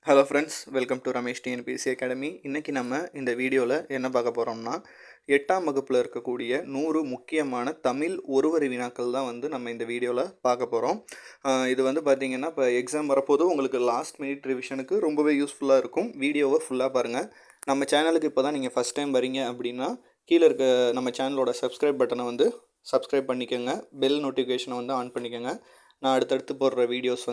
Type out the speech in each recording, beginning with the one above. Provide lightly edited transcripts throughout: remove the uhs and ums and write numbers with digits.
Hello friends, welcome to Ramesh TNPSC academy. இன்றைக்கி நம்ம இந்த வீடியோவில் என்ன பார்க்க போகிறோம்னா, 8ஆம் வகுப்பில் இருக்கக்கூடிய 100 முக்கியமான தமிழ் ஒருவரி வினாக்கள் தான் நம்ம இந்த வீடியோவில் பார்க்க போகிறோம். இது பார்த்திங்கன்னா இப்போ எக்ஸாம் வரப்போது உங்களுக்கு லாஸ்ட் மினிட் ரிவிஷனுக்கு ரொம்பவே யூஸ்ஃபுல்லாக இருக்கும். வீடியோவை ஃபுல்லாக பாருங்கள். நம்ம சேனலுக்கு இப்போ தான் நீங்கள் ஃபஸ்ட் டைம் வரீங்க அப்படின்னா கீழே இருக்க நம்ம சேனலோட சப்ஸ்கிரைப் பட்டனை சப்ஸ்கிரைப் பண்ணிக்கோங்க. பெல் நோட்டிஃபிகேஷனை ஆன் பண்ணிக்கோங்க. நான் அடுத்தடுத்து போடுற வீடியோஸ்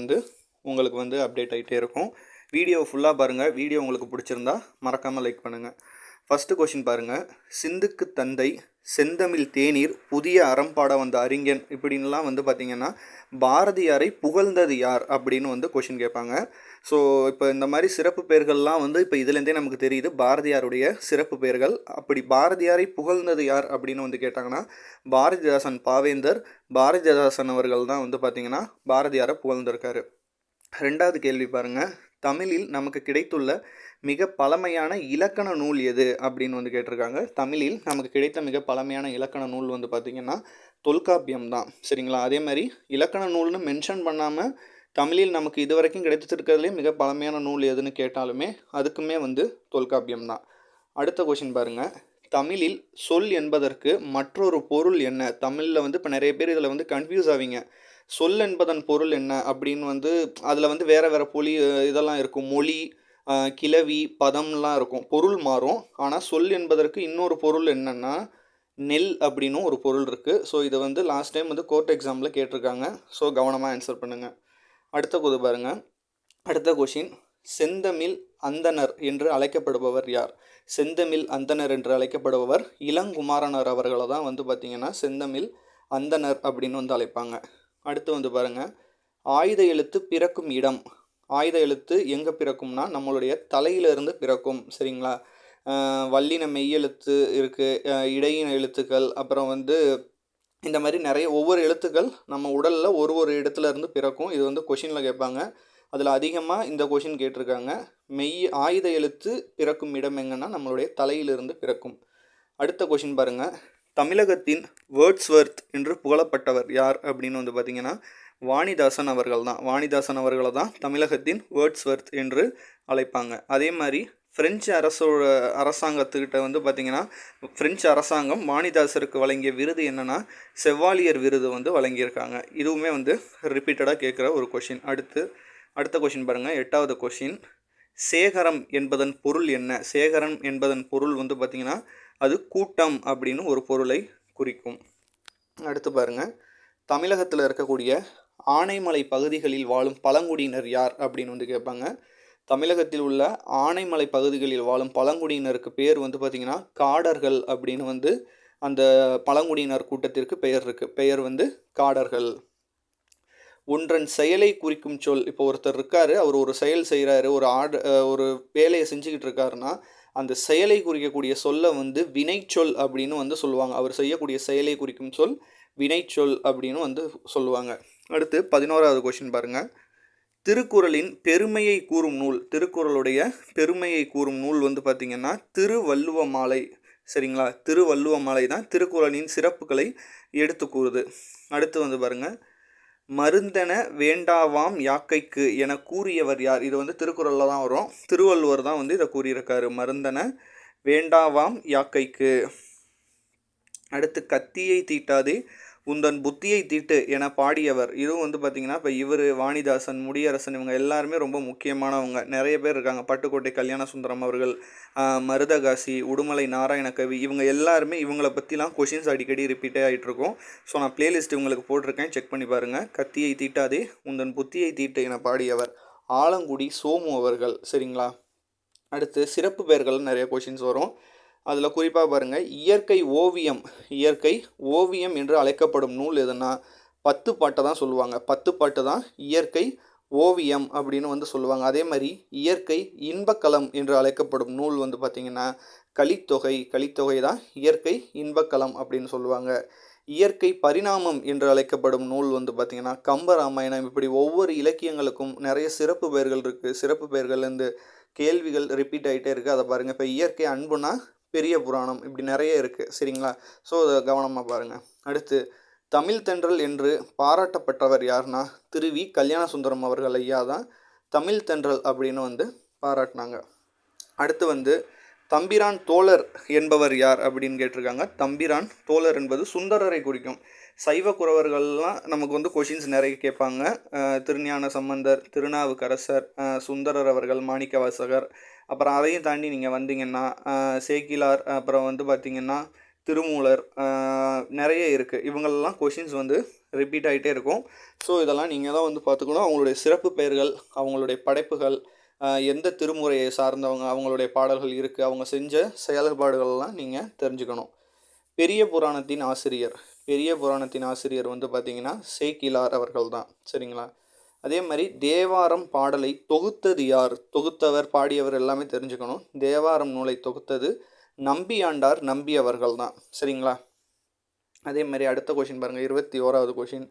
உங்களுக்கு அப்டேட் ஆகிட்டே இருக்கும். வீடியோ ஃபுல்லாக பாருங்கள். வீடியோ உங்களுக்கு பிடிச்சிருந்தா மறக்காமல் லைக் பண்ணுங்கள். ஃபஸ்ட்டு கொஷின் பாருங்கள். சிந்துக்கு தந்தை, செந்தமிழ் தேநீர், புதிய அறம்பாட வந்த அறிஞன் இப்படின்லாம் பார்த்திங்கன்னா பாரதியாரை புகழ்ந்தது யார் அப்படின்னு கொஷின் கேட்பாங்க. ஸோ இப்போ இந்த மாதிரி சிறப்பு பெயர்கள்லாம் இப்போ இதுலேருந்தே நமக்கு தெரியுது பாரதியாருடைய சிறப்பு பெயர்கள். அப்படி பாரதியாரை புகழ்ந்தது யார் அப்படின்னு கேட்டாங்கன்னா பாரதிதாசன் பாவேந்தர் பாரதிதாசன் அவர்கள் தான் பார்த்திங்கன்னா பாரதியாரை புகழ்ந்திருக்காரு. ரெண்டாவது கேள்வி பாருங்கள். தமிழில் நமக்கு கிடைத்துள்ள மிக பழமையான இலக்கண நூல் எது அப்படின்னு கேட்டிருக்காங்க. தமிழில் நமக்கு கிடைத்த மிக பழமையான இலக்கண நூல் பார்த்திங்கன்னா தொல்காப்பியம் தான். சரிங்களா? அதே மாதிரி இலக்கண நூல்னு மென்ஷன் பண்ணாமல் தமிழில் நமக்கு இது வரைக்கும் கிடைத்திருக்கிறதுலே மிக பழமையான நூல் எதுன்னு கேட்டாலுமே அதுக்குமே தொல்காப்பியம் தான். அடுத்த கொஷின் பாருங்கள். தமிழில் சொல் என்பதற்கு மற்றொரு பொருள் என்ன? தமிழில் இப்போ நிறைய பேர் இதில் கன்ஃபியூஸ் ஆவீங்க. சொல் என்பதன் பொருள் என்ன அப்படின்னு அதில் வேறு பொலி இதெல்லாம் இருக்கும். மொழி, கிளவி, பதம்லாம் இருக்கும். பொருள் மாறும். ஆனால் சொல் என்பதற்கு இன்னொரு பொருள் என்னென்னா நெல் அப்படின்னும் ஒரு பொருள் இருக்குது. ஸோ இதை லாஸ்ட் டைம் கோர்ட் எக்ஸாமில் கேட்டிருக்காங்க. ஸோ கவனமாக ஆன்சர் பண்ணுங்கள். அடுத்த பாருங்கள். அடுத்த கொஷின். செந்தமிழ் அந்தணர் என்று அழைக்கப்படுபவர் யார்? செந்தமிழ் அந்தணர் என்று அழைக்கப்படுபவர் இளங்குமாரனர் அவர்களை தான் பார்த்திங்கன்னா செந்தமிழ் அந்தணர் அப்படின்னு அழைப்பாங்க. அடுத்து பாருங்கள். ஆயுத எழுத்து பிறக்கும் இடம். ஆயுத எழுத்து எங்கே பிறக்கும்னா நம்மளுடைய தலையிலிருந்து பிறக்கும். சரிங்களா? வல்லின மெய்யெழுத்து இருக்குது, இடையின எழுத்துக்கள், அப்புறம் இந்த மாதிரி நிறைய ஒவ்வொரு எழுத்துக்கள் நம்ம உடலில் ஒரு இடத்துல இருந்து பிறக்கும். இது கொஷினில் கேட்பாங்க. அதில் அதிகமாக இந்த கொஷின் கேட்டிருக்காங்க. ஆயுத எழுத்து பிறக்கும் இடம் எங்கன்னா நம்மளுடைய தலையிலிருந்து பிறக்கும். அடுத்த கொஷின் பாருங்கள். தமிழகத்தின் வேர்ட்ஸ்வர்த் என்று புகழப்பட்டவர் யார் அப்படின்னு பார்த்திங்கன்னா வாணிதாசன் அவர்கள் தான். வாணிதாசன் அவர்களை தான் தமிழகத்தின் வேர்ட்ஸ்வர்த் என்று அழைப்பாங்க. அதே மாதிரி பிரெஞ்சு அரசாங்கத்துக்கிட்ட பார்த்திங்கன்னா பிரெஞ்சு அரசாங்கம் வாணிதாசருக்கு வழங்கிய விருது என்னென்னா செவாலியர் விருது வழங்கியிருக்காங்க. இதுவுமே ரிப்பீட்டடாக கேட்குற ஒரு கொஷின். அடுத்த கொஷின் பாருங்கள். 8வது கொஷின். சேகரம் என்பதன் பொருள் என்ன? சேகரம் என்பதன் பொருள் பார்த்திங்கன்னா அது கூட்டம் அப்படின்னு ஒரு பொருளை குறிக்கும். அடுத்து பாருங்கள். தமிழகத்தில் இருக்கக்கூடிய ஆனைமலை பகுதிகளில் வாழும் பழங்குடியினர் யார் அப்படின்னு கேட்பாங்க. தமிழகத்தில் உள்ள ஆனைமலை பகுதிகளில் வாழும் பழங்குடியினருக்கு பேர் பார்த்திங்கன்னா காடர்கள் அப்படின்னு அந்த பழங்குடியினர் கூட்டத்திற்கு பெயர் இருக்குது. பெயர் காடர்கள். ஒன்றன் செயலை குறிக்கும் சொல். இப்போ ஒருத்தர் இருக்கார், அவர் ஒரு செயல் செய்கிறாரு, ஒரு வேலையை செஞ்சுக்கிட்டு இருக்காருன்னா அந்த செயலை குறிக்கக்கூடிய சொல்லை வினைச்சொல் அப்படின்னு சொல்லுவாங்க. அவர் செய்யக்கூடிய செயலை குறிக்கும் சொல் வினைச்சொல் அப்படின்னு சொல்லுவாங்க. அடுத்து 11வது கொஷின் பாருங்கள். திருக்குறளின் பெருமையை கூறும் நூல். திருக்குறளுடைய பெருமையை கூறும் நூல் பார்த்திங்கன்னா திருவள்ளுவ மாலை. சரிங்களா? திருவள்ளுவ மாலை தான் திருக்குறளின் சிறப்புகளை எடுத்து கூறுது. அடுத்து பாருங்கள். மருந்தென வேண்டாவாம் யாக்கைக்கு என கூறியவர் யார்? இது திருக்குறளில் தான் வரும். திருவள்ளுவர் தான் இதை கூறியிருக்காரு. மருந்தென வேண்டாவாம் யாக்கைக்கு. அடுத்து கத்தியை தீட்டாதே உந்தன் புத்தியை தீட்டு என பாடியவர். இதுவும் பார்த்திங்கன்னா இப்போ இவர் வாணிதாசன், முடியரசன், இவங்க எல்லாருமே ரொம்ப முக்கியமானவங்க. நிறைய பேர் இருக்காங்க. பட்டுக்கோட்டை கல்யாண சுந்தரம் அவர்கள், மருதகாசி, உடுமலை நாராயணகவி, இவங்க எல்லாருமே இவங்களை பற்றிலாம் கொஷின்ஸ் அடிக்கடி ரிப்பீட்டே ஆகிட்டுருக்கும். ஸோ நான் பிளேலிஸ்ட் உங்களுக்கு போட்டிருக்கேன், செக் பண்ணி பாருங்கள். கத்தியை தீட்டாதே உந்தன் புத்தியை தீட்டு என பாடியவர் ஆலங்குடி சோமு அவர்கள். சரிங்களா? அடுத்து சிறப்பு பெயர்கள் நிறைய கொஷின்ஸ் வரும். அதில் குறிப்பாக பாருங்கள். இயற்கை ஓவியம் என்று அழைக்கப்படும் நூல் எதுனா 10 பாட்டை தான் சொல்லுவாங்க. 10 பாட்டு தான் இயற்கை ஓவியம் அப்படின்னு சொல்லுவாங்க. அதே மாதிரி இயற்கை இன்பக்களம் என்று அழைக்கப்படும் நூல் பார்த்திங்கன்னா கலித்தொகை தான் இயற்கை இன்பக்களம் அப்படின்னு சொல்லுவாங்க. இயற்கை பரிணாமம் என்று அழைக்கப்படும் நூல் பார்த்திங்கன்னா கம்பராமாயணம். இப்படி ஒவ்வொரு இலக்கியங்களுக்கும் நிறைய சிறப்பு பெயர்கள் இருக்குது. சிறப்பு பெயர்கள்லேருந்து கேள்விகள் ரிப்பீட் ஆகிட்டே இருக்குது. அதை பாருங்கள். இப்போ இயற்கை அன்புனா பெரிய புராணம். இப்படி நிறைய இருக்குது. சரிங்களா? ஸோ அதை கவனமாக பாருங்கள். அடுத்து தமிழ் தென்றல் என்று பாராட்டப்பட்டவர் யாருன்னா திருவி கல்யாண சுந்தரம் அவர்கள் ஐயா தான் தமிழ் தென்றல் அப்படின்னு வந்து பாராட்டினாங்க. அடுத்து வந்து தம்பிரான் தோழர் என்பவர் யார் அப்படின்னு கேட்டிருக்காங்க. தம்பிரான் தோழர் என்பது சுந்தரரை குறிக்கும். சைவ குறவர்கள்லாம் நமக்கு வந்து கொஷின்ஸ் நிறைய கேட்பாங்க. திருஞான சம்பந்தர், திருநாவுக்கரசர், சுந்தரர் அவர்கள், மாணிக்கவாசகர், அப்புறம் அதையும் தாண்டி நீங்கள் வந்தீங்கன்னா சேக்கிலார், அப்புறம் வந்து பார்த்திங்கன்னா திருமூலர், நிறைய இருக்குது. இவங்களெல்லாம் கொஷின்ஸ் வந்து ரிப்பீட் ஆகிட்டே இருக்கும். ஸோ இதெல்லாம் நீங்கள் தான் வந்து பார்த்துக்கணும். அவங்களுடைய சிறப்பு பெயர்கள், அவங்களுடைய படைப்புகள், எந்த திருமுறையை சார்ந்தவங்க அவங்களுடைய பாடல்கள் இருக்குது, அவங்க செஞ்ச செயல்பாடுகள்லாம் நீங்கள் தெரிஞ்சுக்கணும். பெரிய புராணத்தின் ஆசிரியர் பெரிய புராணத்தின் ஆசிரியர் வந்து பார்த்திங்கன்னா சேக்கிலார் அவர்கள் தான். சரிங்களா? அதே மாதிரி தேவாரம் பாடலை தொகுத்தது யார், தொகுத்தவர், பாடியவர் எல்லாமே தெரிஞ்சுக்கணும். தேவாரம் நூலை தொகுத்தது நம்பியாண்டார் நம்பி அவர்கள் தான். சரிங்களா? அதே மாதிரி அடுத்த கொஷின் பாருங்கள், 21வது கொஷின்.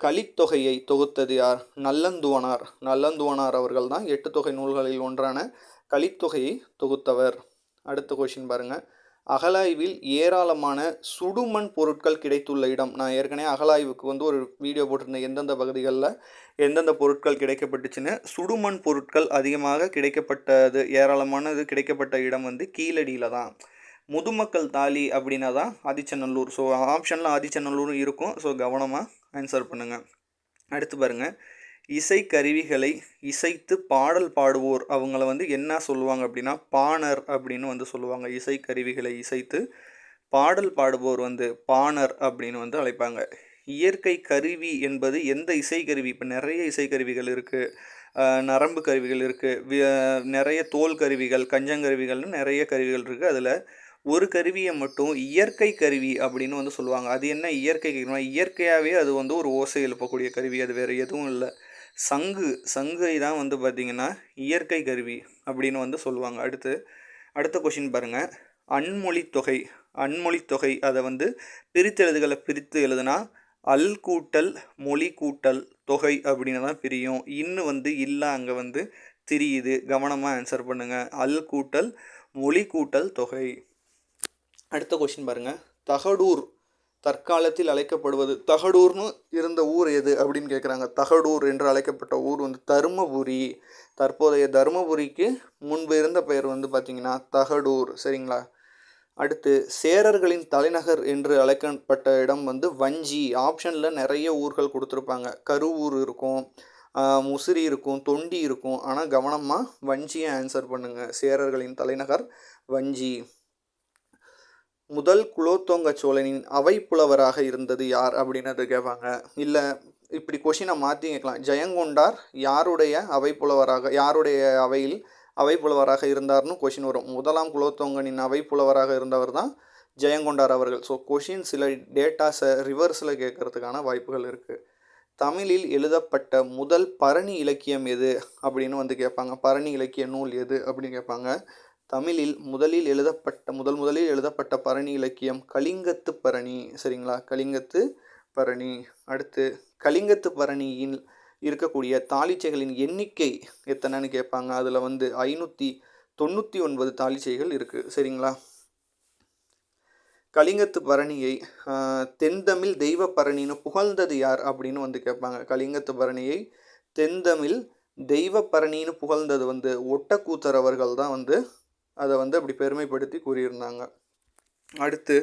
கலித்தொகையை தொகுத்தது யார்? நல்லந்துவனார். நல்லந்துவனார் அவர்கள் தான் 8 தொகை நூல்களில் ஒன்றான கலித்தொகையை தொகுத்தவர். அடுத்த கொஷின் பாருங்கள், அகழாய்வில் ஏராளமான சுடுமண் பொருட்கள் கிடைத்துள்ள இடம். நான் ஏற்கனவே அகழாய்வுக்கு வந்து ஒரு வீடியோ போட்டிருந்தேன், எந்தெந்த பகுதிகளில் எந்தெந்த பொருட்கள் கிடைக்கப்பட்டுச்சுன்னு. சுடுமண் பொருட்கள் அதிகமாக கிடைக்கப்பட்டது, ஏராளமானது கிடைக்கப்பட்ட இடம் வந்து கீழடியில் தான். முதுமக்கள் தாலி அப்படின்னா தான் ஆதிச்சநல்லூர். ஸோ ஆப்ஷனில் ஆதிச்சநல்லூரும் இருக்கும். ஸோ கவனமாக ஆன்சர் பண்ணுங்கள். அடுத்து பாருங்கள், இசைக்கருவிகளை இசைத்து பாடல் பாடுவோர் அவங்கள வந்து என்ன சொல்லுவாங்க அப்படின்னா பாணர் அப்படின்னு வந்து சொல்லுவாங்க. இசைக்கருவிகளை இசைத்து பாடல் பாடுவோர் வந்து பாணர் அப்படின்னு வந்து அழைப்பாங்க. இயற்கை கருவி என்பது எந்த இசைக்கருவி? இப்போ நிறைய இசைக்கருவிகள் இருக்குது, நரம்பு கருவிகள் இருக்குது, நிறைய தோல் கருவிகள், கஞ்சங்கருவிகள்னு நிறைய கருவிகள் இருக்குது. அதில் ஒரு கருவியை மட்டும் இயற்கை கருவி அப்படின்னு வந்து சொல்லுவாங்க. அது என்ன இயற்கை கருவினா, இயற்கையாகவே அது வந்து ஒரு ஓசை எழுப்பக்கூடிய கருவி, அது வேறு எதுவும் இல்லை. சங்கை தான் வந்து பார்த்திங்கன்னா இயற்கை கருவி அப்படின்னு வந்து சொல்லுவாங்க. அடுத்த கொஷின் பாருங்கள், அன்மொழி தொகை அதை வந்து பிரித்து எழுதுனா அல் கூட்டல் மொழி கூட்டல் தொகை அப்படின்னு தான் பிரியும். இன்னும் வந்து இல்லை, அங்கே வந்து திரியுது. கவனமாக ஆன்சர் பண்ணுங்கள். அல் கூட்டல் மொழி கூட்டல் தொகை. அடுத்த கொஷின் பாருங்கள், தகடூர் தற்காலத்தில் அழைக்கப்படுவது, தகடூர்னு இருந்த ஊர் எது அப்படின்னு கேட்குறாங்க. தகடூர் என்று அழைக்கப்பட்ட ஊர் வந்து தருமபுரி. தற்போதைய தருமபுரிக்கு முன்பு இருந்த பெயர் வந்து பார்த்திங்கன்னா தகடூர். சரிங்களா? அடுத்து சேரர்களின் தலைநகர் என்று அழைக்கப்பட்ட இடம் வந்து வஞ்சி. ஆப்ஷனில் நிறைய ஊர்கள் கொடுத்துருப்பாங்க. கருவூர் இருக்கும், முசிறி இருக்கும், தொண்டி இருக்கும். ஆனால் கவனமாக வஞ்சியை ஆன்சர் பண்ணுங்கள். சேரர்களின் தலைநகர் வஞ்சி. முதல் குலோத்துங்க சோழனின் அவை புலவராக இருந்தது யார் அப்படின்னது கேட்பாங்க. இல்லை இப்படி கொஷினை மாற்றி கேட்கலாம், ஜெயங்கொண்டார் யாருடைய அவை புலவராக, யாருடைய அவையில் அவை புலவராக இருந்தார்னு கொஷின் வரும். முதலாம் குலோத்துங்கனின் அவை புலவராக இருந்தவர் தான் ஜெயங்கொண்டார் அவர்கள். ஸோ கொஷின் சில டேட்டாஸை ரிவர்ஸில் கேட்கறதுக்கான வாய்ப்புகள் இருக்குது. தமிழில் எழுதப்பட்ட முதல் பரணி இலக்கியம் எது அப்படின்னு வந்து கேட்பாங்க. பரணி இலக்கிய நூல் எது அப்படின்னு கேட்பாங்க. தமிழில் முதலில் எழுதப்பட்ட பரணி இலக்கியம் கலிங்கத்து பரணி. சரிங்களா? கலிங்கத்து பரணி. அடுத்து கலிங்கத்து பரணியில் இருக்கக்கூடிய தாளிச்சைகளின் எண்ணிக்கை எத்தனைன்னு கேட்பாங்க. அதில் வந்து 599 தாளிச்சைகள் இருக்குது. சரிங்களா? கலிங்கத்து பரணியை தென்தமிழ் தெய்வ பரணின்னு புகழ்ந்தது யார் அப்படின்னு வந்து கேட்பாங்க. கலிங்கத்து பரணியை தென்தமிழ் தெய்வ பரணின்னு புகழ்ந்தது வந்து ஒட்டக்கூத்தர் அவர்கள் தான் வந்து அதை வந்து அப்படி பெருமைப்படுத்தி கூறியிருந்தாங்க. அடுத்து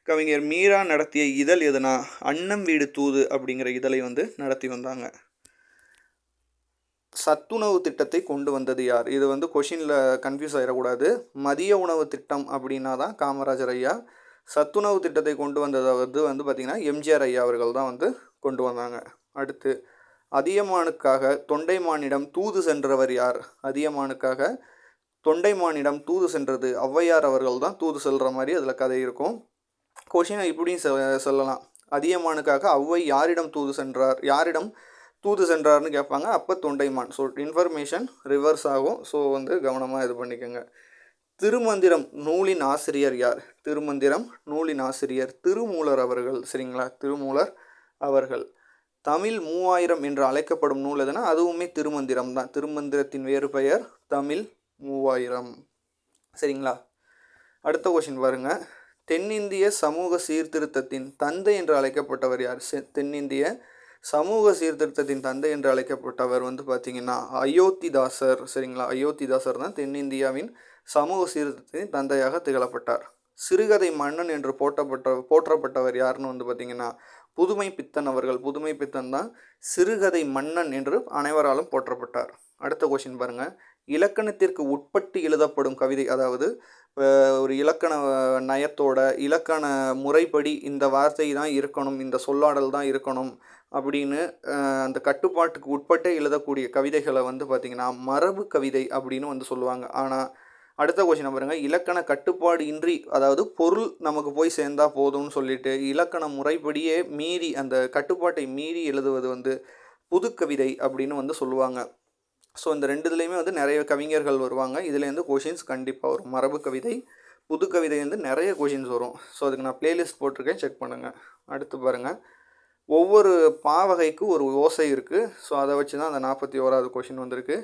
கவிஞர் மீரா நடத்திய இதழ் எதுனா அன்னம் வீடு தூது அப்படிங்கிற இதழை வந்து நடத்தி வந்தாங்க. சத்துணவு திட்டத்தை கொண்டு வந்தது யார்? இது வந்து கொஷினில் கன்ஃபியூஸ் ஆகிடக்கூடாது. மதிய உணவு திட்டம் அப்படின்னா தான் காமராஜர் ஐயா. சத்துணவு திட்டத்தை கொண்டு வந்ததை வந்து பார்த்திங்கன்னா எம்ஜிஆர் ஐயா அவர்கள் தான் வந்து கொண்டு வந்தாங்க. அடுத்து அதியமானுக்காக தொண்டைமானிடம் தூது சென்றவர் யார்? அதியமானுக்காக தொண்டைமானிடம் தூது சென்றது ஔவையார் அவர்கள் தான் தூது செல்கிற மாதிரி அதில் கதை இருக்கும். கொஷினை இப்படியும் சொல்லலாம், அதியமானுக்காக ஔவை யாரிடம் தூது சென்றார்னு கேட்பாங்க. அப்போ தொண்டைமான். ஸோ இன்ஃபர்மேஷன் ரிவர்ஸ் ஆகும். ஸோ வந்து கவனமாக இது பண்ணிக்கோங்க. திருமந்திரம் நூலின் ஆசிரியர் யார்? திருமந்திரம் நூலின் ஆசிரியர் திருமூலர் அவர்கள். சரிங்களா? திருமூலர் அவர்கள். தமிழ் 3000 என்று அழைக்கப்படும் நூல் எதுனா அதுவுமே திருமந்திரம் தான். திருமந்திரத்தின் வேறு பெயர் தமிழ் 3000. சரிங்களா? அடுத்த கொஷின் பாருங்க, தென்னிந்திய சமூக சீர்திருத்தத்தின் தந்தை என்று அழைக்கப்பட்டவர் யார்? தென்னிந்திய சமூக சீர்திருத்தத்தின் தந்தை என்று அழைக்கப்பட்டவர் வந்து பார்த்திங்கன்னா அயோத்திதாசர். சரிங்களா, அயோத்திதாசர் தான் தென்னிந்தியாவின் சமூக சீர்திருத்தத்தின் தந்தையாக திகழப்பட்டார். சிறுகதை மன்னன் என்று போற்றப்பட்டவர் யாருன்னு வந்து பார்த்திங்கன்னா புதுமை பித்தன் அவர்கள். புதுமை பித்தன் தான் சிறுகதை மன்னன் என்று அனைவராலும் போற்றப்பட்டார். அடுத்த கொஷின் பாருங்கள். இலக்கணத்திற்கு உட்பட்டு எழுதப்படும் கவிதை, அதாவது ஒரு இலக்கண நயத்தோட இலக்கண முறைப்படி இந்த வார்த்தை தான் இருக்கணும், இந்த சொல்லாடல் தான் இருக்கணும் அப்படின்னு அந்த கட்டுப்பாட்டுக்கு உட்பட்டே எழுதக்கூடிய கவிதைகளை வந்து பார்த்திங்கன்னா மரபு கவிதை அப்படின்னு வந்து சொல்லுவாங்க. ஆனால் அடுத்த கொஸ்டின் பாருங்கள். இலக்கண கட்டுப்பாடு இன்றி, அதாவது பொருள் நமக்கு போய் சேர்ந்தால் போதும்னு சொல்லிட்டு இலக்கண முறைப்படியே மீறி அந்த கட்டுப்பாட்டை மீறி எழுதுவது வந்து புதுக்கவிதை அப்படின்னு வந்து சொல்லுவாங்க. ஸோ இந்த ரெண்டுலேயுமே வந்து நிறைய கவிஞர்கள் வருவாங்க. இதுலேருந்து கொஷின்ஸ் கண்டிப்பாக வரும். மரபு கவிதை, புது கவிதை வந்து நிறைய கொஷின்ஸ் வரும். ஸோ அதுக்கு நான் பிளேலிஸ்ட் போட்டிருக்கேன், செக் பண்ணுங்கள். அடுத்து பாருங்கள். ஒவ்வொரு பாவகைக்கு ஒரு ஓசை இருக்குது. ஸோ அதை வச்சு தான் அந்த 41வது கொஷின் வந்திருக்கு.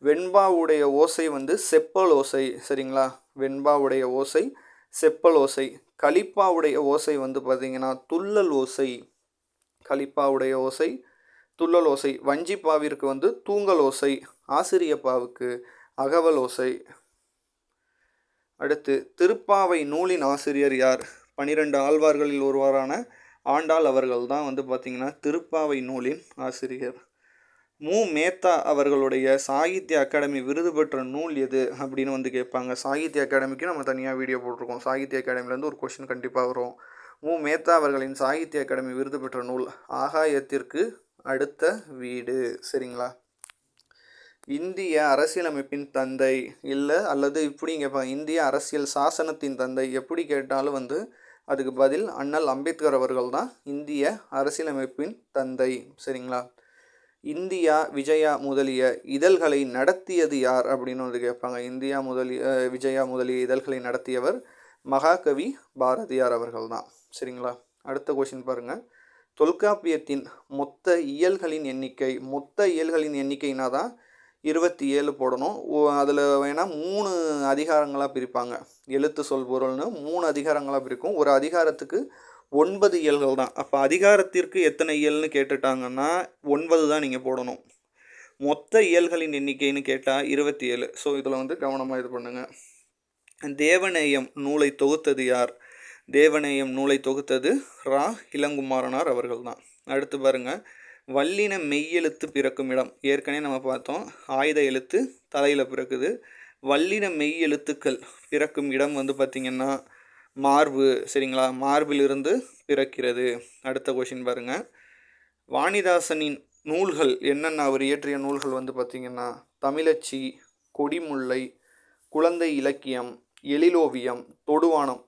வெண்பாவுடைய ஓசை வந்து செப்பல் ஓசை. சரிங்களா, வெண்பாவுடைய ஓசை செப்பல் ஓசை. கலிப்பாவுடைய ஓசை வந்து பார்த்திங்கன்னா துள்ளல் ஓசை. கலிப்பாவுடைய ஓசை துள்ளல் ஓசை. வஞ்சிப்பாவிற்கு வந்து தூங்கல் ஓசை. ஆசிரியப்பாவுக்கு அகவல் ஓசை. அடுத்து திருப்பாவை நூலின் ஆசிரியர் யார்? 12 ஆழ்வார்களில் ஒருவரான ஆண்டாள் அவர்கள் தான் வந்து பார்த்திங்கன்னா திருப்பாவை நூலின் ஆசிரியர். மேத்தா அவர்களுடைய சாகித்ய அகாடமி விருது பெற்ற நூல் எது அப்படின்னு வந்து கேட்பாங்க. சாகித்ய அகாடமிக்கு நம்ம தனியாக வீடியோ போட்டிருக்கோம். சாகித்ய அகாடமிலேருந்து ஒரு கொஷின் கண்டிப்பாக வரும். மேத்தா அவர்களின் சாகித்ய அகாடமி விருது பெற்ற நூல் ஆகாயத்திற்கு அடுத்த வீடு. சரிங்களா. இந்திய அரசியலமைப்பின் தந்தை இல்லை, அல்லது இப்படி கேட்பாங்க, இந்திய அரசியல் சாசனத்தின் தந்தை எப்படி கேட்டாலும் வந்து அதுக்கு பதில் அண்ணல் அம்பேத்கர் அவர்கள் தான் இந்திய அரசியலமைப்பின் தந்தை. சரிங்களா. இந்தியா விஜயா முதலிய இதழ்களை நடத்தியது யார் அப்படின்னு வந்து கேட்பாங்க. இந்தியா விஜயா முதலிய இதழ்களை நடத்தியவர் மகாகவி பாரதியார் அவர்கள் தான். சரிங்களா. அடுத்த கொஷின் பாருங்கள். தொல்காப்பியத்தின் மொத்த இயல்களின் எண்ணிக்கைனா தான் 27 போடணும். அதில் வேணால் 3 அதிகாரங்களாக பிரிப்பாங்க. எழுத்து சொல் பொருள்னு 3 அதிகாரங்களாக பிரிக்கும். ஒரு அதிகாரத்துக்கு 9 இயல்கள் தான். அப்போ அதிகாரத்திற்கு எத்தனை இயல்னு கேட்டுட்டாங்கன்னா 9 தான் நீங்கள் போடணும். மொத்த இயல்களின் எண்ணிக்கைன்னு கேட்டால் 27. ஸோ இதில் வந்து கவனமாக இது பண்ணுங்கள். தேவநேயம் நூலை தொகுத்தது யார்? தேவநேயம் நூலை தொகுத்தது ரா இளங்குமாரனார் அவர்கள் தான். அடுத்து பாருங்கள். வல்லின மெய்யெழுத்து பிறக்கும் இடம். ஏற்கனவே நம்ம பார்த்தோம், ஆயுத எழுத்து தலையில் பிறக்குது. வல்லின மெய்யெழுத்துக்கள் பிறக்கும் இடம் வந்து பார்த்திங்கன்னா மார்பு. சரிங்களா, மார்பிலிருந்து பிறக்கிறது. அடுத்த கொஷின் பாருங்கள். வாணிதாசனின் நூல்கள் என்னென்ன அவர் இயற்றிய நூல்கள் வந்து பார்த்திங்கன்னா தமிழச்சி, கொடிமுல்லை, குழந்தை இலக்கியம், எழிலோவியம், தொடுவானம்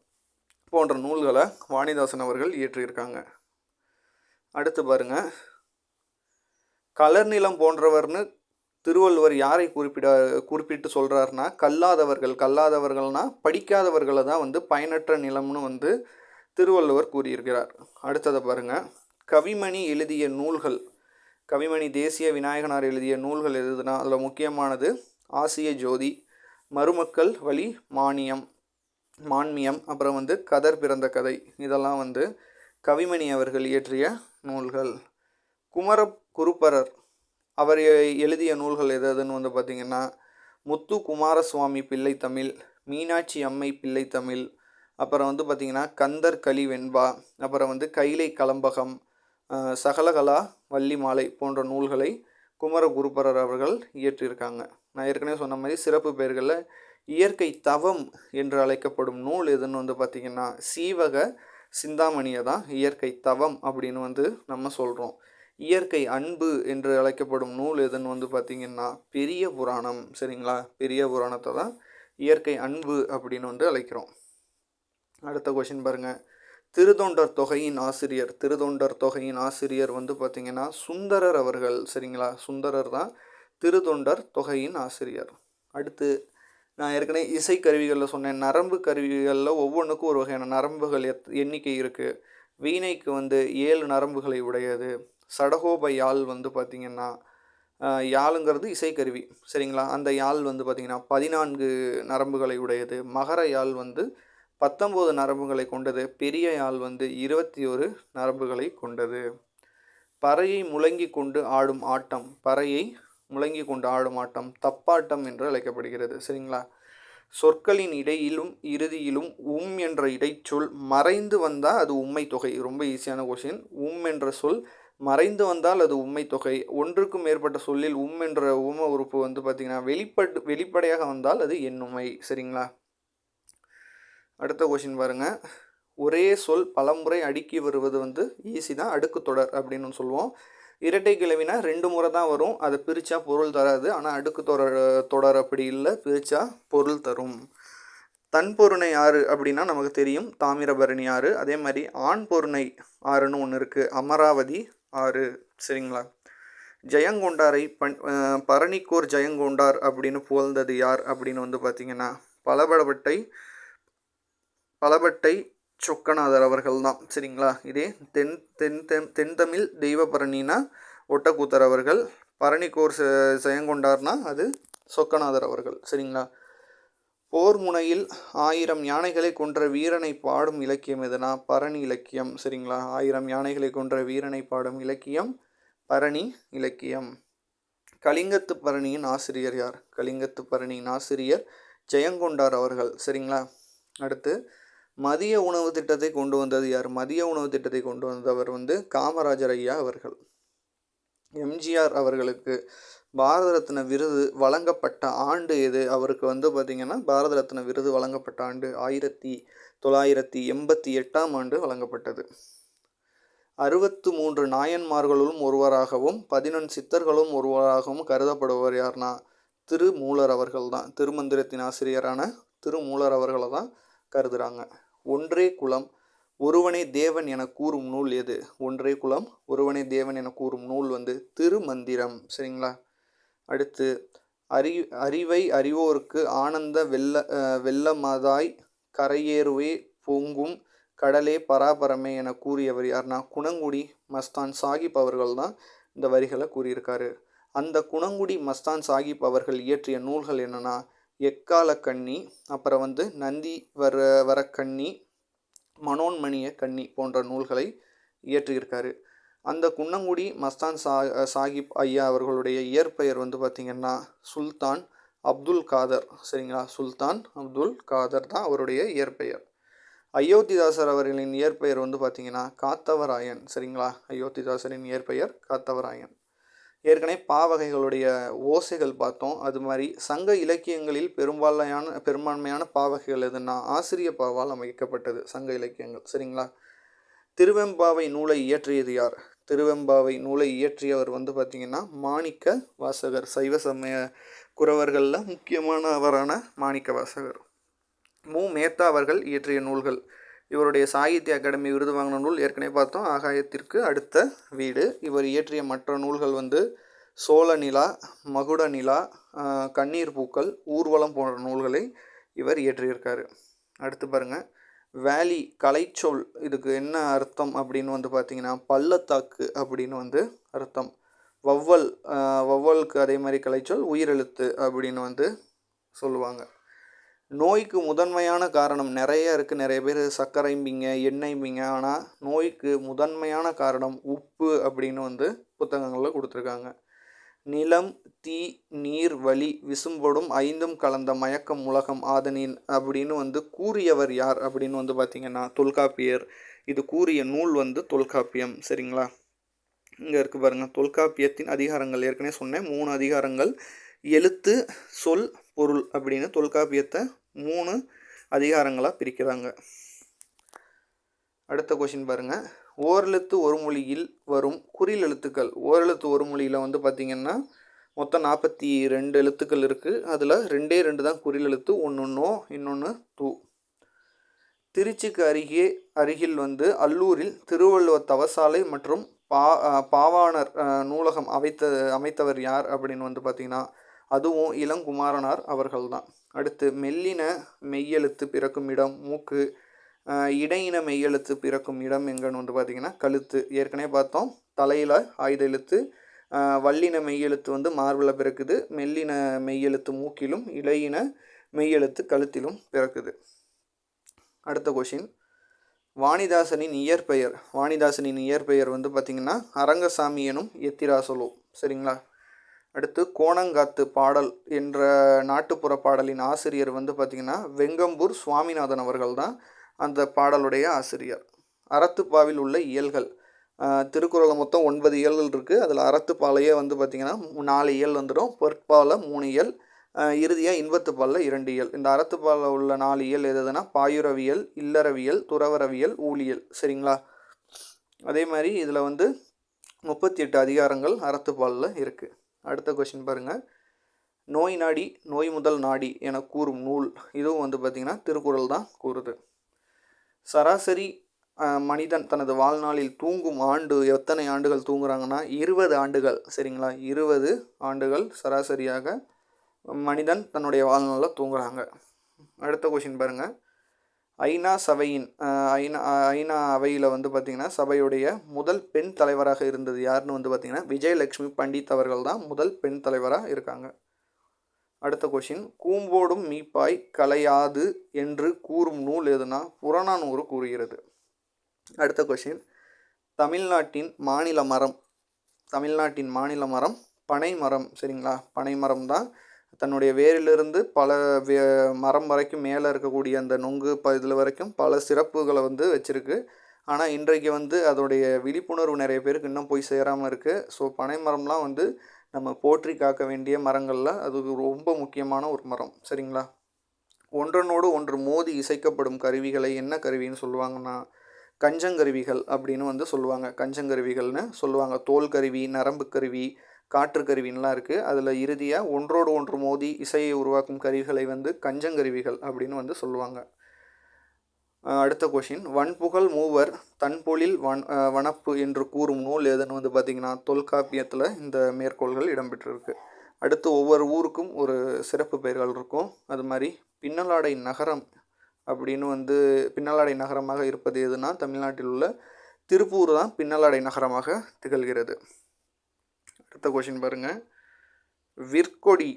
போன்ற நூல்களை வாணிதாசன் அவர்கள் இயற்றியிருக்காங்க. அடுத்து பாருங்கள். கலர்நிலம் போன்றவர்னு திருவள்ளுவர் யாரை குறிப்பிட்டு சொல்கிறாருன்னா கல்லாதவர்கள்னால் படிக்காதவர்களை தான் வந்து பயனற்ற நிலம்னு வந்து திருவள்ளுவர் கூறியிருக்கிறார். அடுத்ததை பாருங்கள். கவிமணி எழுதிய நூல்கள். கவிமணி தேசிய விநாயகனார் எழுதிய நூல்கள் எதுனா அதில் முக்கியமானது ஆசிய ஜோதி, மருமக்கள் வழி மான்மியம், அப்புறம் வந்து கதர் பிறந்த கதை. இதெல்லாம் வந்து கவிமணி அவர்கள் இயற்றிய நூல்கள். குமரகுருபரர் அவர் எழுதிய நூல்கள் எதுன்னு வந்து பார்த்திங்கன்னா முத்து குமாரசுவாமி பிள்ளை தமிழ், மீனாட்சி அம்மை பிள்ளை தமிழ், அப்புறம் வந்து பார்த்திங்கன்னா கந்தர் களி வெண்பா, அப்புறம் வந்து கைலை கலம்பகம், சகலகலா வள்ளி மாலை போன்ற நூல்களை குமரகுருபரர் அவர்கள் இயற்றியிருக்காங்க. நான் ஏற்கனவே சொன்ன மாதிரி சிறப்பு பெயர்களில் இயற்கை தவம் என்று அழைக்கப்படும் நூல் எதுன்னு வந்து பார்த்திங்கன்னா சீவக சிந்தாமணியை தான் இயற்கை தவம் அப்படின்னு வந்து நம்ம சொல்கிறோம். இயற்கை அன்பு என்று அழைக்கப்படும் நூல் எதுன்னு வந்து பார்த்திங்கன்னா பெரிய புராணம். சரிங்களா, பெரிய புராணத்தை தான் இயற்கை அன்பு அப்படின்னு வந்து அழைக்கிறோம். அடுத்த கொஷின் பாருங்கள். திருத்தொண்டர் தொகையின் ஆசிரியர் வந்து பார்த்திங்கன்னா சுந்தரர் அவர்கள். சரிங்களா, சுந்தரர் தான் திருத்தொண்டர் தொகையின் ஆசிரியர். அடுத்து நான் ஏற்கனவே இசைக்கருவிகளில் சொன்னேன். நரம்பு கருவிகளில் ஒவ்வொன்றுக்கும் ஒரு வகையான நரம்புகள் எண்ணிக்கை இருக்குது. வீணைக்கு வந்து 7 நரம்புகளை உடையது. சடகோப யாழ் வந்து பார்த்திங்கன்னா யாழுங்கிறது இசைக்கருவி. சரிங்களா, அந்த யாழ் வந்து பார்த்திங்கன்னா 14 நரம்புகளை உடையது. மகர யாழ் வந்து 19 நரம்புகளை கொண்டது. பெரிய யாழ் வந்து 21 நரம்புகளை கொண்டது. பறையை முழங்கி கொண்டு ஆடும் ஆட்டம், பறையை முழங்கி கொண்டு ஆடும் ஆட்டம் தப்பாட்டம் என்று அழைக்கப்படுகிறது. சரிங்களா? சொற்களின் இடையிலும் இறுதியிலும் என்ற இடைச்சொல் மறைந்து வந்தால் அது உண்மை தொகை. ரொம்ப ஈஸியான கொஷின். என்ற சொல் மறைந்து வந்தால் அது உண்மை தொகை. ஒன்றுக்கும் மேற்பட்ட சொல்லில் என்ற உம உறுப்பு வந்து பார்த்திங்கன்னா வெளிப்படையாக வந்தால் அது எண்ணுமை. சரிங்களா? அடுத்த கொஷின் பாருங்கள். ஒரே சொல் பலமுறை அடுக்கி வருவது வந்து ஈஸி தான், அடுக்கு தொடர் அப்படின்னு சொல்லுவோம். இரட்டை கிளவினா 2 முறை தான் வரும், அதை பிரித்தா பொருள் தராது. ஆனால் அடுக்கு தொடர் அப்படி இல்லை, பிரித்தா பொருள் தரும். தன்பொருணை ஆறு அப்படின்னா நமக்கு தெரியும், தாமிரபரணி ஆறு. அதே மாதிரி ஆண் பொருணை ஆறுன்னு ஒன்று இருக்குது, அமராவதி ஆறு. சரிங்களா? ஜெயங்கொண்டாரை பரணிக்கோர் ஜெயங்கொண்டார் அப்படின்னு புகழ்ந்தது யார் அப்படின்னு வந்து பார்த்திங்கன்னா பலபட்டை சொக்கநாதர் அவர்கள் தான். சரிங்களா? இதே தென்தமிழ் தெய்வபரணினா ஒட்டக்கூத்தர் அவர்கள், பரணிக்கோர் ஜெயங்கொண்டார்னா அது சொக்கநாதர் அவர்கள். சரிங்களா? போர் முனையில் 1000 யானைகளை கொன்ற வீரனை பாடும் இலக்கியம் எதுனா பரணி இலக்கியம். சரிங்களா? 1000 யானைகளை கொன்ற வீரனை பாடும் இலக்கியம் பரணி இலக்கியம். கலிங்கத்து பரணியின் ஆசிரியர் யார்? கலிங்கத்து பரணியின் ஆசிரியர் ஜெயங்கொண்டார் அவர்கள். சரிங்களா? அடுத்து மதிய உணவு திட்டத்தை கொண்டு வந்தது யார்? மதிய உணவு திட்டத்தை கொண்டு வந்தவர் வந்து காமராஜர் ஐயா அவர்கள். எம்ஜிஆர் அவர்களுக்கு பாரத ரத்ன விருது வழங்கப்பட்ட ஆண்டு எது? அவருக்கு வந்து பார்த்திங்கன்னா பாரத ரத்ன விருது வழங்கப்பட்ட ஆண்டு 1988ஆம் ஆண்டு வழங்கப்பட்டது. 63 நாயன்மார்களும் ஒருவராகவும் 11 சித்தர்களும் ஒருவராகவும் கருதப்படுவர் யார்னா திருமூலர் அவர்கள் தான். திருமந்திரத்தின் ஆசிரியரான திருமூலர் அவர்களை தான் கருதுகிறாங்க. ஒன்றே குலம் ஒருவனே தேவன் என கூறும் நூல் எது? ஒன்றே குலம் ஒருவனே தேவன் என கூறும் நூல் வந்து திருமந்திரம். சரிங்களா? அடுத்து அறிவை அறிவோருக்கு ஆனந்த வெள்ளமதாய் கரையேறுவே பொங்கும் கடலே பராபரமே என கூறியவர் யார்னா குணங்குடி மஸ்தான் சாஹிப் அவர்கள் தான் இந்த வரிகளை கூறியிருக்காரு. அந்த குணங்குடி மஸ்தான் சாஹிப் அவர்கள் இயற்றிய நூல்கள் என்னென்னா எக்கால கண்ணி, அப்புறம் வந்து நந்தி வர கண்ணி, மனோன்மணிய கண்ணி போன்ற நூல்களை இயற்றியிருக்காரு. அந்த குன்னங்குடி மஸ்தான் சாஹிப் ஐயா அவர்களுடைய இயற்பெயர் வந்து பார்த்திங்கன்னா சுல்தான் அப்துல் காதர். சரிங்களா? சுல்தான் அப்துல் காதர் தான் அவருடைய இயற்பெயர். அயோத்திதாசர் அவர்களின் இயற்பெயர் வந்து பார்த்திங்கன்னா காத்தவராயன். சரிங்களா? அயோத்திதாசரின் இயற்பெயர் காத்தவராயன். ஏற்கனவே பாவகைகளுடைய ஓசைகள் பார்த்தோம். அது மாதிரி சங்க இலக்கியங்களில் பெரும்பான்மையான பாவகைகள் எதுனா ஆசிரிய பாவால் அமைக்கப்பட்டது சங்க இலக்கியங்கள். சரிங்களா? திருவெம்பாவை நூலை இயற்றியது யார்? திருவெம்பாவை நூலை இயற்றியவர் வந்து பார்த்திங்கன்னா மாணிக்க வாசகர். சைவ சமய குறவர்களில் முக்கியமானவரான மாணிக்க வாசகர். மேத்தா அவர்கள் இயற்றிய நூல்கள். இவருடைய சாகித்ய அகாடமி விருது வாங்கின நூல் ஏற்கனவே பார்த்தோம், ஆகாயத்திற்கு அடுத்த வீடு. இவர் இயற்றிய மற்ற நூல்கள் வந்து சோழ நிலா, மகுட நிலா, கண்ணீர் பூக்கள், ஊர்வலம் போன்ற நூல்களை இவர் இயற்றியிருக்காரு. அடுத்து பாருங்கள், வேலி கலைச்சொல், இதுக்கு என்ன அர்த்தம் அப்படின்னு வந்து பார்த்திங்கன்னா பள்ளத்தாக்கு அப்படின்னு வந்து அர்த்தம். வவ்வலுக்கு அதே மாதிரி கலைச்சொல் உயிரெழுத்து அப்படின்னு வந்து சொல்லுவாங்க. நோய்க்கு முதன்மையான காரணம் நிறைய இருக்குது. நிறைய பேர் சர்க்கரைம்பிங்க, எண்ணெய்ம்பிங்க. ஆனால் நோய்க்கு முதன்மையான காரணம் உப்பு அப்படின்னு வந்து புத்தகங்களில் கொடுத்துருக்காங்க. நிலம், தீ, நீர், வலி, விசும்பொடும் 5ம் கலந்த மயக்கம் உலகம் ஆதனின் அப்படின்னு வந்து கூறியவர் யார் அப்படின்னு வந்து பார்த்திங்கன்னா தொல்காப்பியர். இது கூறிய நூல் வந்து தொல்காப்பியம். சரிங்களா? இங்கே இருக்குது பாருங்கள், தொல்காப்பியத்தின் அதிகாரங்கள் ஏற்கனவே சொன்னேன், 3 அதிகாரங்கள். எழுத்து, சொல், பொருள் அப்படின்னு தொல்காப்பியத்தை 3 அதிகாரங்களாக பிரிக்கிறாங்க. அடுத்த கொஷின் பாருங்கள், ஓரெழுத்து ஒரு மொழியில் வரும் குறில் எழுத்துக்கள். ஓரெழுத்து ஒரு மொழியில் வந்து பார்த்திங்கன்னா மொத்தம் 42 எழுத்துக்கள் இருக்குது. அதில் 2 தான் குறில் எழுத்து, ஒன்று நோ, இன்னொன்று தூ. திருச்சிக்கு அருகில் வந்து அல்லூரில் திருவள்ளுவர் தவசாலை மற்றும் பாவாணர் நூலகம் அமைத்தவர் யார் அப்படின்னு வந்து பார்த்திங்கன்னா அதுவும் இளங்குமாரனார் அவர்கள் தான். அடுத்து மெல்லின மெய்யெழுத்து பிறக்கும் இடம் மூக்கு, இடையின மெய்யெழுத்து பிறக்கும் இடம் எங்கன்னு வந்து பார்த்திங்கன்னா கழுத்து. ஏற்கனவே பார்த்தோம், தலையில் ஆயுத எழுத்து. வல்லின மெய்யெழுத்து வந்து மார்பில் பிறக்குது, மெல்லின மெய்யெழுத்து மூக்கிலும், இடையின மெய்யெழுத்து கழுத்திலும் பிறக்குது. அடுத்த கொஷின், வாணிதாசனின் இயற்பெயர் வந்து பார்த்திங்கன்னா அரங்கசாமி எனும் எத்திராசலு. சரிங்களா? அடுத்து கோணங்காத்து பாடல் என்ற நாட்டுப்புற பாடலின் ஆசிரியர் வந்து பார்த்திங்கன்னா வெங்கம்பூர் சுவாமிநாதன் அவர்கள் தான் அந்த பாடலுடைய ஆசிரியர். அறத்துப்பாவில் உள்ள இயல்கள், திருக்குறளில் மொத்தம் 9 இயல்கள் இருக்குது. அதில் அறத்துப்பாலையே வந்து பார்த்திங்கன்னா 4 இயல் வந்துடும், பொற்பால 3 இயல், இறுதியாக இன்பத்துப்பாலில் 2 இயல். இந்த அறத்துப்பாலில் உள்ள 4 இயல் எதுனா பாயுறவியல், இல்லறவியல், துறவரவியல், ஊழியல். சரிங்களா? அதே மாதிரி இதில் வந்து 38 அதிகாரங்கள் அறத்துப்பாலில் இருக்குது. அடுத்த கொஸ்டின் பாருங்கள். நோய் நாடி நோய் முதல் நாடி என கூறும் நூல், இதுவும் வந்து பார்த்திங்கன்னா திருக்குறள் தான் கூறுது. சராசரி மனிதன் தனது வாழ்நாளில் தூங்கும் ஆண்டு எத்தனை ஆண்டுகள் தூங்குறாங்கன்னா 20 ஆண்டுகள். சரிங்களா? 20 ஆண்டுகள் சராசரியாக மனிதன் தன்னுடைய வாழ்நாளில் தூங்குறாங்க. அடுத்த கொஸ்டின் பாருங்கள். ஐநா அவையில் வந்து பார்த்திங்கன்னா சபையுடைய முதல் பெண் தலைவராக இருந்தது யாருன்னு வந்து பார்த்திங்கன்னா விஜயலட்சுமி பண்டித் அவர்கள் தான் முதல் பெண் தலைவராக இருக்காங்க. அடுத்த கொஷின். கூம்போடும் மீப்பாய் கலையாது என்று கூறும் நூல் எதுனா புறநானூறு கூறுகிறது. அடுத்த கொஷின். தமிழ்நாட்டின் மாநில மரம் பனை மரம். சரிங்களா? பனை மரம் தான் தன்னுடைய வேரிலிருந்து பல மரம் வரைக்கும் மேலே இருக்கக்கூடிய அந்த நொங்கு இதில் வரைக்கும் பல சிறப்புகளை வந்து வச்சுருக்கு. ஆனால் இன்றைக்கு வந்து அதோடைய விழிப்புணர்வு நிறைய பேருக்கு இன்னும் போய் சேராமல் இருக்குது. ஸோ பனை மரம்லாம் வந்து நம்ம போற்றி காக்க வேண்டிய மரங்களில் அது ரொம்ப முக்கியமான ஒரு மரம். சரிங்களா? ஒன்றனோடு ஒன்று மோதி இசைக்கப்படும் கருவிகளை என்ன கருவின்னு சொல்லுவாங்கன்னா கஞ்சங்கருவிகள் அப்படின்னு வந்து சொல்லுவாங்க. கஞ்சங்கருவிகள்னு சொல்லுவாங்க. தோல் கருவி, நரம்பு கருவி, காற்று கருவின்லாம் இருக்குது. அதில் இறுதியாக ஒன்றோடு ஒன்று மோதி இசையை உருவாக்கும் கருவிகளை வந்து கஞ்சங்கருவிகள் அப்படின்னு வந்து சொல்லுவாங்க. அடுத்த கொஷின். வன்புகழ் மூவர் தன்பொழில் வனப்பு என்று கூறும் நூல் எதுன்னு வந்து பார்த்திங்கன்னா தொல்காப்பியத்தில் இந்த மேற்கோள்கள் இடம்பெற்றிருக்கு. அடுத்து ஒவ்வொரு ஊருக்கும் ஒரு சிறப்பு பெயர்கள் இருக்கும். அது மாதிரி பின்னலாடை நகரம் அப்படின்னு வந்து பின்னலாடை நகரமாக இருப்பது எதுனா தமிழ்நாட்டில் உள்ள திருப்பூர் தான் பின்னலாடை நகரமாக திகழ்கிறது. அடுத்த கொஷின் பாருங்கள். விற்கொடி,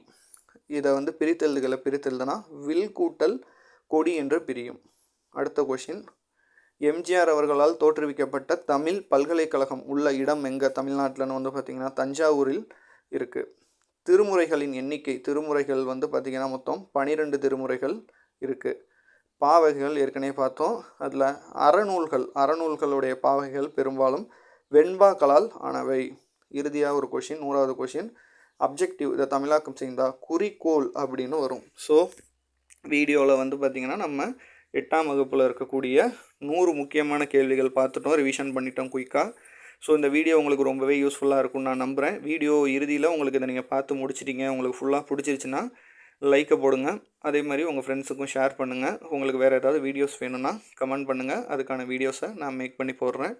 இதை வந்து பிரித்தெழுதுனா வில் கூட்டல் கொடி என்று பிரியும். அடுத்த கொஷின். எம்ஜிஆர் அவர்களால் தோற்றுவிக்கப்பட்ட தமிழ் பல்கலைக்கழகம் உள்ள இடம் எங்கே தமிழ்நாட்டில்னு வந்து பார்த்திங்கன்னா தஞ்சாவூரில் இருக்குது. திருமுறைகளின் எண்ணிக்கை, திருமுறைகள் வந்து பார்த்திங்கன்னா மொத்தம் 12 திருமுறைகள் இருக்குது. பாவகைகள் ஏற்கனவே பார்த்தோம். அதில் அறநூல்களுடைய பாவகைகள் பெரும்பாலும் வெண்பாக்களால் ஆனவை. இறுதியாக ஒரு கொஷின், 100வது கொஷின். அப்ஜெக்டிவ், இதை தமிழாக்கம் செய்தால் குறிக்கோள் அப்படின்னு வரும். ஸோ வீடியோவில் வந்து பார்த்திங்கன்னா நம்ம 8ஆம் வகுப்பில் இருக்கக்கூடிய 100 முக்கியமான கேள்விகள் பார்த்துட்டோம், ரிவிஷன் பண்ணிட்டோம் குயிக்காக. ஸோ இந்த வீடியோ உங்களுக்கு ரொம்பவே யூஸ்ஃபுல்லாக இருக்கும்னு நான் நம்புகிறேன். வீடியோ இறுதியில் உங்களுக்கு இதை நீங்கள் பார்த்து முடிச்சிட்டிங்க, உங்களுக்கு ஃபுல்லாக பிடிச்சிருச்சுன்னா லைக்கை போடுங்க. அதே மாதிரி உங்கள் ஃப்ரெண்ட்ஸுக்கும் ஷேர் பண்ணுங்கள். உங்களுக்கு வேறு ஏதாவது வீடியோஸ் வேணும்னா கமெண்ட் பண்ணுங்கள். அதுக்கான வீடியோஸை நான் மேக் பண்ணி போடுறேன்.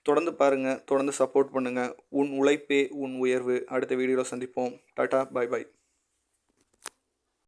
தொடர்ந்து பாருங்கள், தொடர்ந்து சப்போர்ட் பண்ணுங்கள். உன் உழைப்பே உன் உயர்வு. அடுத்த வீடியோவில் சந்திப்போம். Tata, bye bye.